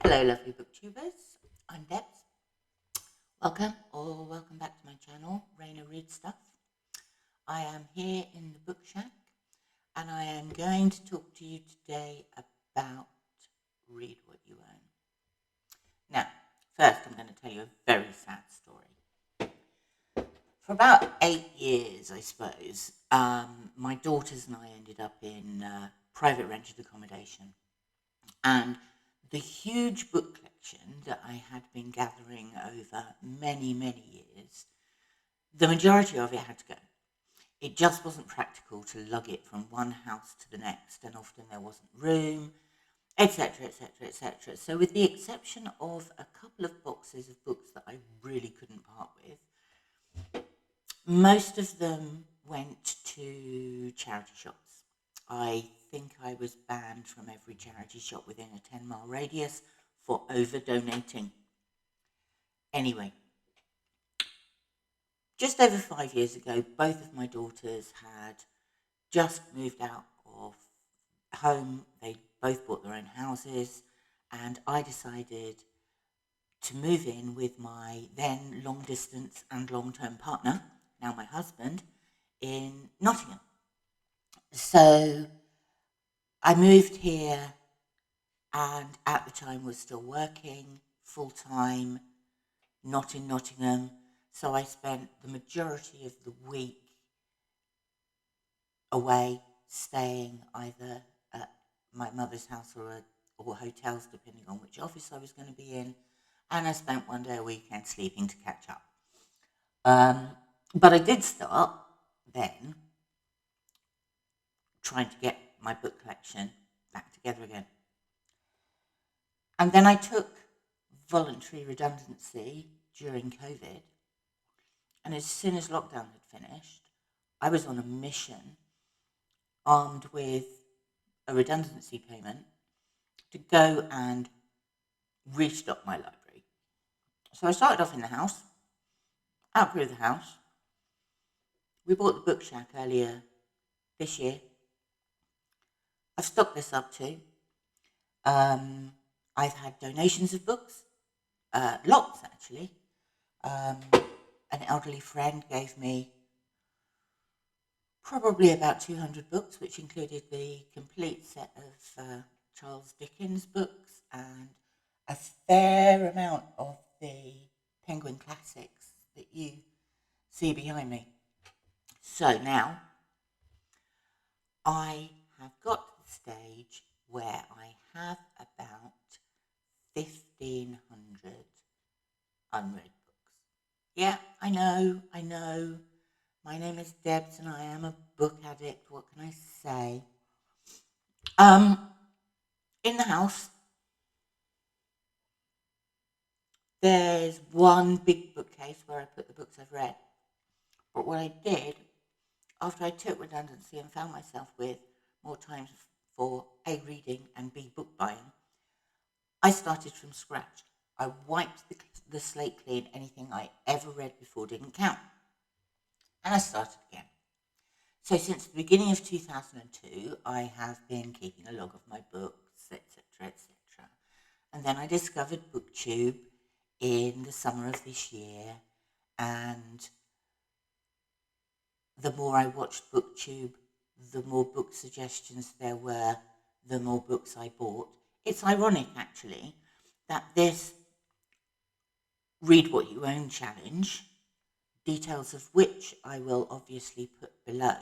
Hello, lovely booktubers. I'm Debs. Welcome back to my channel, Raina Read Stuff. I am here in the book shack, and I am going to talk to you today about Read What You Own. Now, first, I'm going to tell you a very sad story. For about 8 years, I suppose, my daughters and I ended up in private rented accommodation, and the huge book collection that I had been gathering over many, many years, the majority of it had to go. It just wasn't practical to lug it from one house to the next, and often there wasn't room, etc., etc., etc. So with the exception of a couple of boxes of books that I really couldn't part with, most of them went to charity shops. I think I was banned from every charity shop within a 10-mile radius for over-donating. Anyway, just over 5 years ago, both of my daughters had just moved out of home. They both bought their own houses, and I decided to move in with my then long-distance and long-term partner, now my husband, in Nottingham. So I moved here, and at the time was still working full-time, not in Nottingham. So I spent the majority of the week away, staying either at my mother's house or hotels, depending on which office I was going to be in. And I spent one day a weekend sleeping to catch up. But I did start then trying to get my book collection back together again. And then I took voluntary redundancy during COVID. And as soon as lockdown had finished, I was on a mission, armed with a redundancy payment, to go and restock my library. So I started off in the house, outgrew the house. We bought the book shack earlier this year. I've stocked this up too. I've had donations of books, lots actually. An elderly friend gave me probably about 200 books, which included the complete set of Charles Dickens books and a fair amount of the Penguin classics that you see behind me. So now I have got to the stage where I have about 1,500 unread books. Yeah, I know. My name is Debs and I am a book addict. What can I say? In the house, there's one big bookcase where I put the books I've read. But what I did, after I took redundancy and found myself with more time for A, reading, and B, book buying, I started from scratch. I wiped the slate clean. Anything I ever read before didn't count. And I started again. So since the beginning of 2002, I have been keeping a log of my books, etc., etc. And then I discovered BookTube in the summer of this year, and the more I watched BookTube, the more book suggestions there were, the more books I bought. It's ironic, actually, that this Read What You Own challenge, details of which I will obviously put below,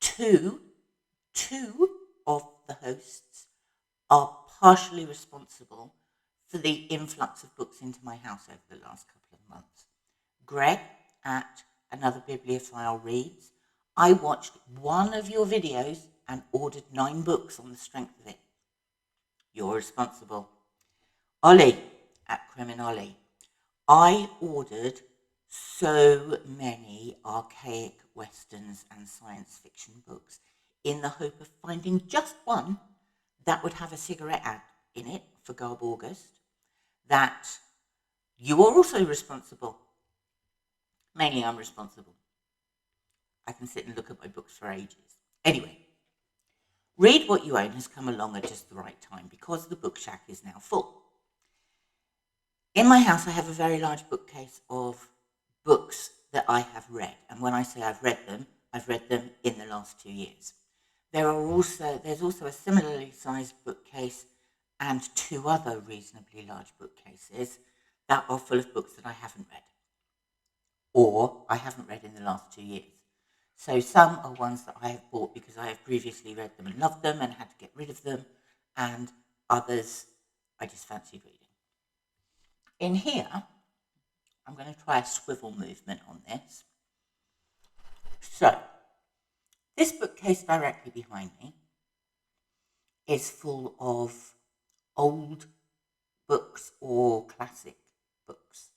two of the hosts are partially responsible for the influx of books into my house over the last couple of months. Greg at Another Bibliophile Reads, I watched one of your videos and ordered 9 books on the strength of it. You're responsible. Olly at Olly, I ordered so many archaic westerns and science fiction books in the hope of finding just one that would have a cigarette ad in it for Garb August, that you are also responsible. Mainly I'm responsible. I can sit and look at my books for ages. Anyway, Read What You Own has come along at just the right time because the book shack is now full. In my house, I have a very large bookcase of books that I have read. And when I say I've read them in the last 2 years. There's also a similarly sized bookcase and 2 other reasonably large bookcases that are full of books that I haven't read, or I haven't read in the last 2 years. So some are ones that I have bought because I have previously read them and loved them and had to get rid of them, and others I just fancied reading. In here, I'm going to try a swivel movement on this. So, this bookcase directly behind me is full of old books or classic books.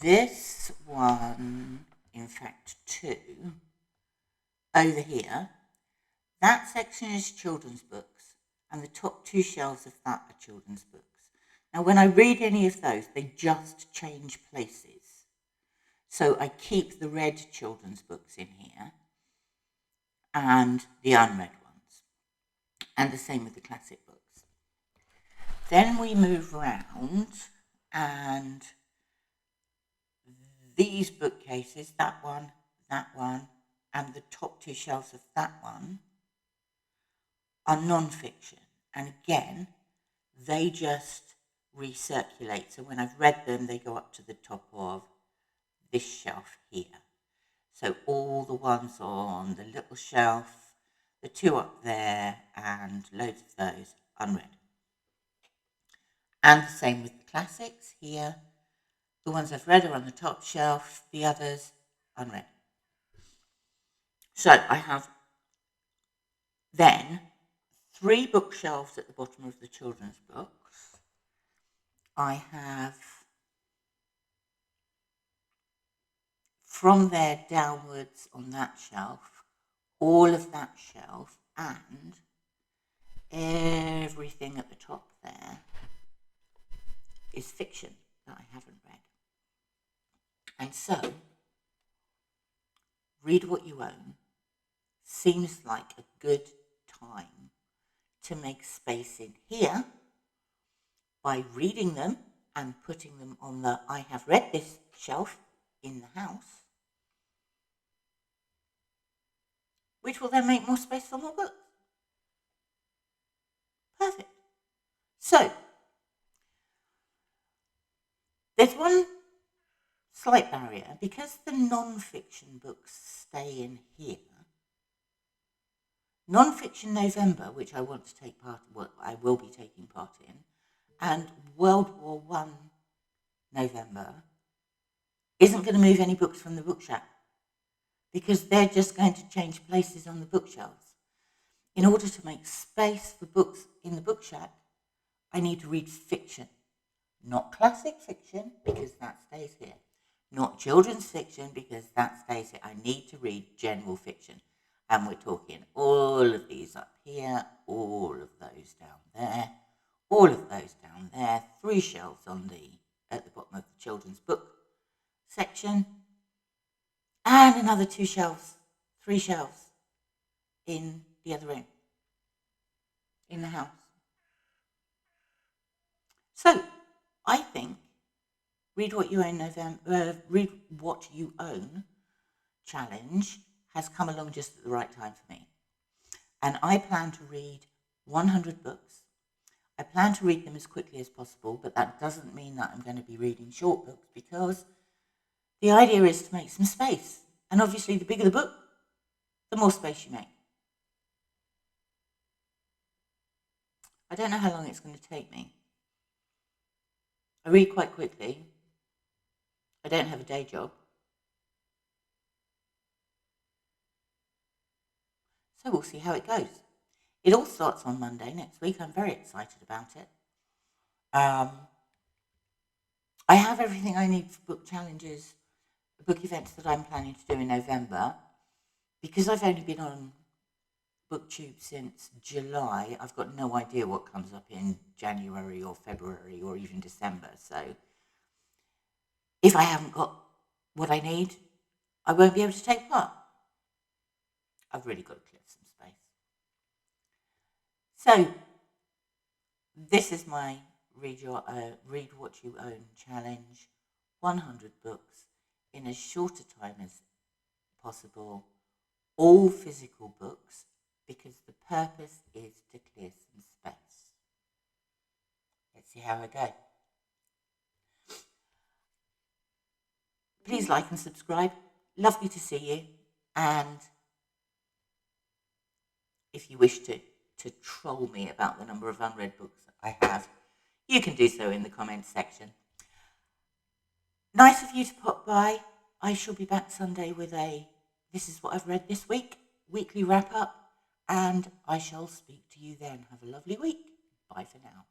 This one, in fact 2, over here, that section is children's books, and the top 2 shelves of that are children's books. Now, when I read any of those, they just change places. So I keep the red children's books in here and the unread ones, and the same with the classic books. Then we move round, and these bookcases, that one, and the top 2 shelves of that one are non-fiction. And again, they just recirculate. So when I've read them, they go up to the top of this shelf here. So all the ones on the little shelf, the 2 up there, and loads of those unread. And the same with the classics here. The ones I've read are on the top shelf, the others unread. So I have then 3 bookshelves at the bottom of the children's books. I have, from there downwards on that shelf, all of that shelf, and everything at the top there is fiction that I haven't read. And so, Read What You Own seems like a good time to make space in here by reading them and putting them on the I have read this shelf in the house, which will then make more space for more books. Perfect. So, there's one slight barrier. Because the non-fiction books stay in here, Non-Fiction November, which I want to take part in, well, I will be taking part in, and World War One November isn't going to move any books from the bookshelf because they're just going to change places on the bookshelves. In order to make space for books in the bookshelf, I need to read fiction, not classic fiction because that stays here, not children's fiction because that stays here. I need to read general fiction. And we're talking all of these up here, all of those down there, all of those down there, 3 shelves at the bottom of the children's book section, and another 2 shelves, 3 shelves in the other room, in the house. So, I think Read What You Own challenge has come along just at the right time for me. And I plan to read 100 books. I plan to read them as quickly as possible, but that doesn't mean that I'm going to be reading short books because the idea is to make some space. And obviously, the bigger the book, the more space you make. I don't know how long it's going to take me. I read quite quickly. I don't have a day job. So we'll see how it goes. It all starts on Monday next week. I'm very excited about it. I have everything I need for book challenges, book events that I'm planning to do in November. Because I've only been on BookTube since July, I've got no idea what comes up in January or February or even December. So if I haven't got what I need, I won't be able to take part. I've really got to clear some space. So this is my Read What You Own challenge, 100 books in as short a time as possible, all physical books, because the purpose is to clear some space. Let's see how I go. Please like and subscribe. Lovely to see you. And if you wish to troll me about the number of unread books I have, you can do so in the comments section. Nice of you to pop by. I shall be back Sunday with a "This is what I've read this week" weekly wrap up, and I shall speak to you then. Have a lovely week. Bye for now.